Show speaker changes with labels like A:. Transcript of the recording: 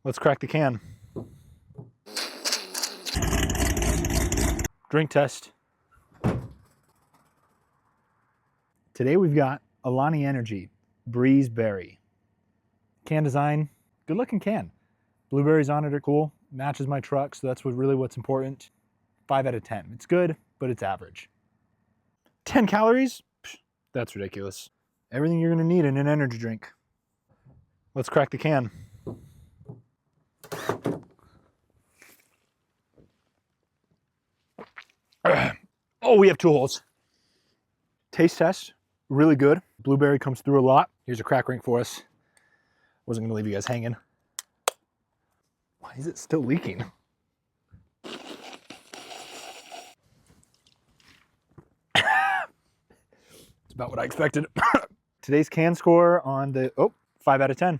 A: Let's crack the can. Drink test. Today we've got Alani Energy Breezeberry. Can design, good looking can. Blueberries on it are cool, matches my truck, so that's what's important. 5 out of 10. It's good, but it's average. 10 calories? Psh, that's ridiculous. Everything you're gonna need in an energy drink. Let's crack the can. Oh, we have 2 holes. Taste test, really good. Blueberry comes through a lot. Here's a crack ring for us. Wasn't gonna leave you guys hanging. Why is it still leaking? It's about what I expected. Today's can score on the, 5 out of 10.